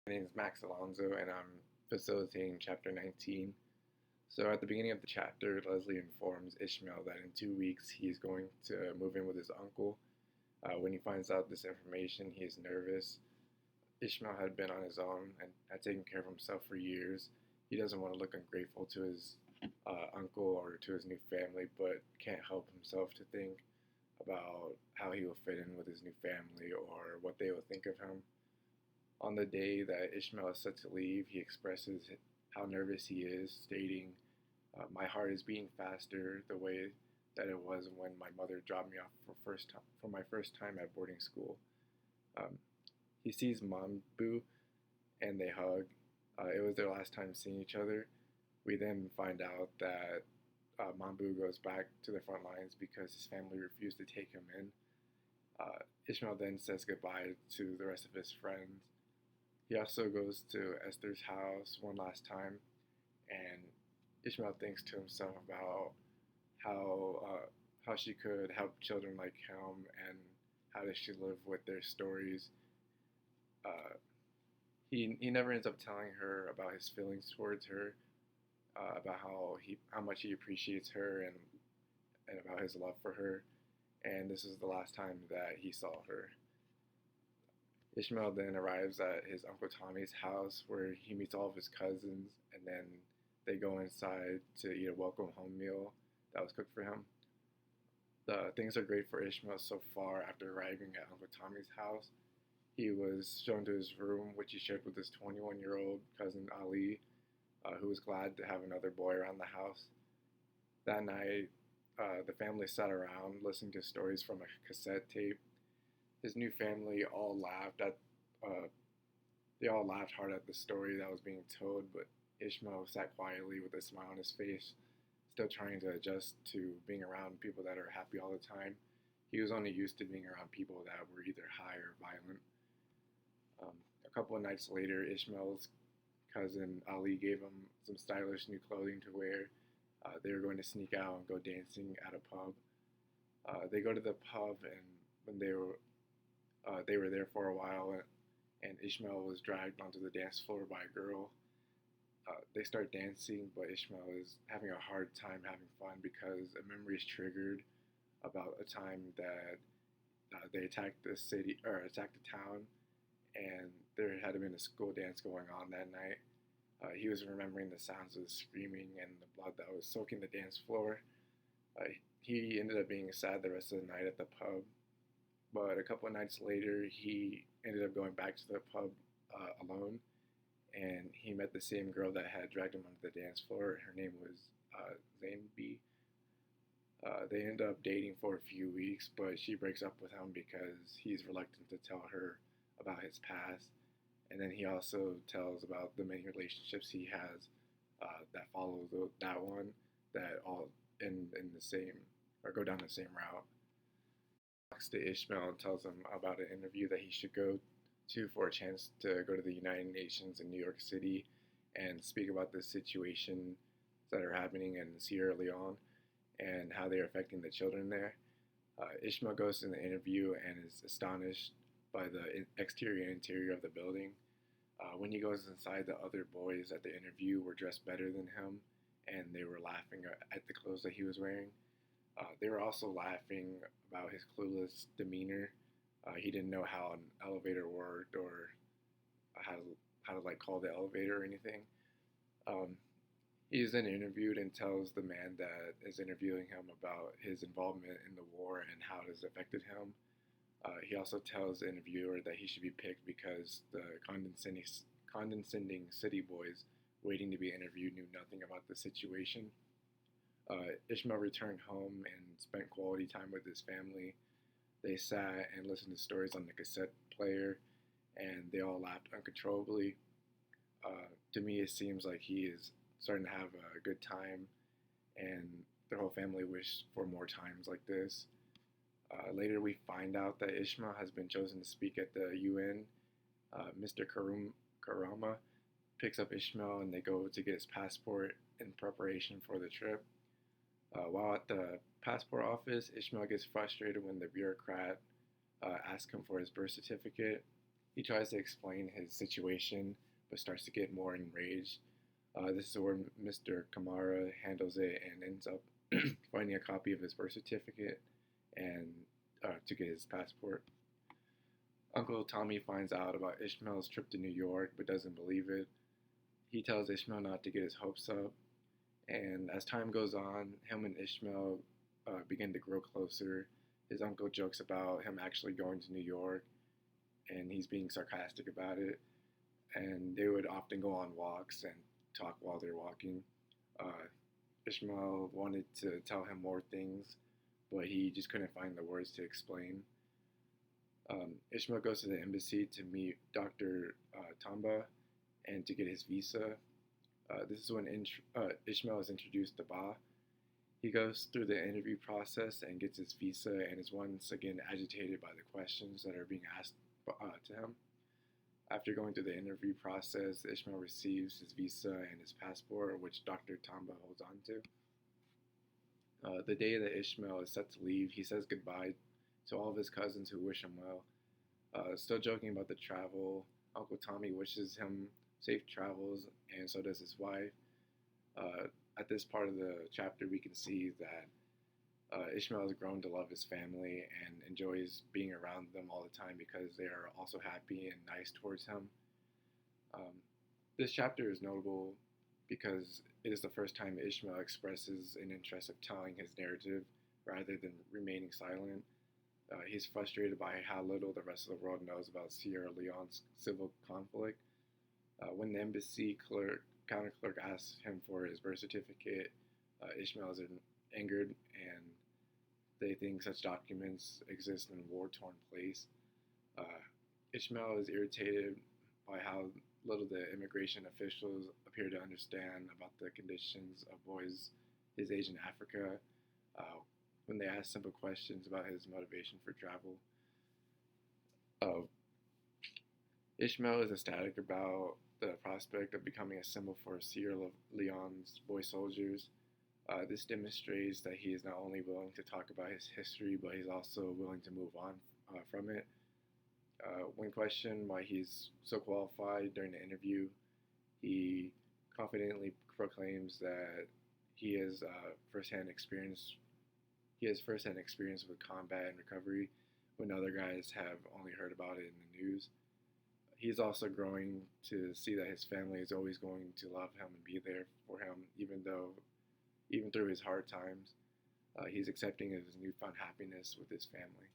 My name is Max Alonso, and I'm facilitating chapter 19. So, at the beginning of the chapter, Leslie informs Ishmael that in 2 weeks he's going to move in with his uncle. When he finds out this information, he is nervous. Ishmael had been on his own and had taken care of himself for years. He doesn't want to look ungrateful to his uncle or to his new family, but can't help himself to think about how he will fit in with his new family or what they will think of him. On the day that Ishmael is set to leave, he expresses how nervous he is, stating, "My heart is beating faster the way that it was when my mother dropped me off for my first time at boarding school." Um, he sees Mambu and they hug. It was their last time seeing each other. We then find out that Mambu goes back to the front lines because his family refused to take him in. Ishmael then says goodbye to the rest of his friends. He also goes to Esther's house one last time, and Ishmael thinks to himself about how she could help children like him, and how does she live with their stories. Uh, he never ends up telling her about his feelings towards her, about how much he appreciates her, and about his love for her. And this is the last time that he saw her. Ishmael then arrives at his Uncle Tommy's house where he meets all of his cousins, and then they go inside to eat a welcome home meal that was cooked for him. Things are great for Ishmael so far after arriving at Uncle Tommy's house. He was shown to his room, which he shared with his 21-year-old cousin Ali, who was glad to have another boy around the house. That night, the family sat around listening to stories from a cassette tape. His new family all laughed at uh, they all laughed hard at the story that was being told, but Ishmael sat quietly with a smile on his face, still trying to adjust to being around people that are happy all the time. He was only used to being around people that were either high or violent. A couple of nights later, Ishmael's cousin Ali gave him some stylish new clothing to wear. They were going to sneak out and go dancing at a pub. They go to the pub, and when they were there for a while, and Ishmael was dragged onto the dance floor by a girl. They start dancing, but Ishmael is having a hard time having fun because a memory is triggered about a time that they attacked the city or attacked the town, and there had been a school dance going on that night. He was remembering the sounds of the screaming and the blood that was soaking the dance floor. He ended up being sad the rest of the night at the pub, but a couple of nights later, he ended up going back to the pub alone, and he met the same girl that had dragged him onto the dance floor. Her name was Zainbi. They end up dating for a few weeks, but she breaks up with him because he's reluctant to tell her about his past. And then he also tells about the many relationships he has that follow that one, that all in the same or go down the same route. Talks to Ishmael and tells him about an interview that he should go to for a chance to go to the United Nations in New York City and speak about the situation that are happening in Sierra Leone and how they're affecting the children there. Ishmael goes to the interview and is astonished by the exterior and interior of the building. When he goes inside, the other boys at the interview were dressed better than him, and they were laughing at the clothes that he was wearing. They were also laughing about his clueless demeanor. He didn't know how an elevator worked or how to like call the elevator or anything. Um, he's then interviewed and tells the man that is interviewing him about his involvement in the war and how it has affected him. He also tells the interviewer that he should be picked because the condescending city boys waiting to be interviewed knew nothing about the situation. Ishmael returned home and spent quality time with his family. They sat and listened to stories on the cassette player, and they all laughed uncontrollably. To me, it seems like he is starting to have a good time, and their whole family wished for more times like this. Later, we find out that Ishmael has been chosen to speak at the UN. Mr. Karama picks up Ishmael, and they go to get his passport in preparation for the trip. While at the passport office, Ishmael gets frustrated when the bureaucrat asks him for his birth certificate. He tries to explain his situation, but starts to get more enraged. This is where Mr. Kamara handles it and ends up finding a copy of his birth certificate and to get his passport. Uncle Tommy finds out about Ishmael's trip to New York but doesn't believe it. He tells Ishmael not to get his hopes up, and as time goes on, him and Ishmael begin to grow closer. His uncle jokes about him actually going to New York, and he's being sarcastic about it. And they would often go on walks and talk while they're walking. Uh, Ishmael wanted to tell him more things, but he just couldn't find the words to explain. Ishmael goes to the embassy to meet Dr. Tamba and to get his visa. This is when Ishmael is introduced to Ba. He goes through the interview process and gets his visa and is once again agitated by the questions that are being asked to him. After going through the interview process, Ishmael receives his visa and his passport, which Dr. Tamba holds on to. The day that Ishmael is set to leave, he says goodbye to all of his cousins who wish him well. Still joking about the travel, Uncle Tommy wishes him safe travels, and so does his wife. At this part of the chapter, we can see that Ishmael has grown to love his family and enjoys being around them all the time because they are also happy and nice towards him. This chapter is notable because it is the first time Ishmael expresses an interest of telling his narrative rather than remaining silent. He's frustrated by how little the rest of the world knows about Sierra Leone's civil conflict. When the embassy counter clerk asks him for his birth certificate, Ishmael is angered, and they think such documents exist in a war-torn place. Ishmael is irritated by how little the immigration officials appear to understand about the conditions of boys his age in Africa when they ask simple questions about his motivation for travel. Ishmael is ecstatic about the prospect of becoming a symbol for Sierra Leone's boy soldiers. This demonstrates that he is not only willing to talk about his history, but he's also willing to move on from it. When questioned why he's so qualified during the interview, he confidently proclaims that he has firsthand experience. He has firsthand experience with combat and recovery, when other guys have only heard about it in the news. He's also growing to see that his family is always going to love him and be there for him, even through his hard times. He's accepting of his newfound happiness with his family.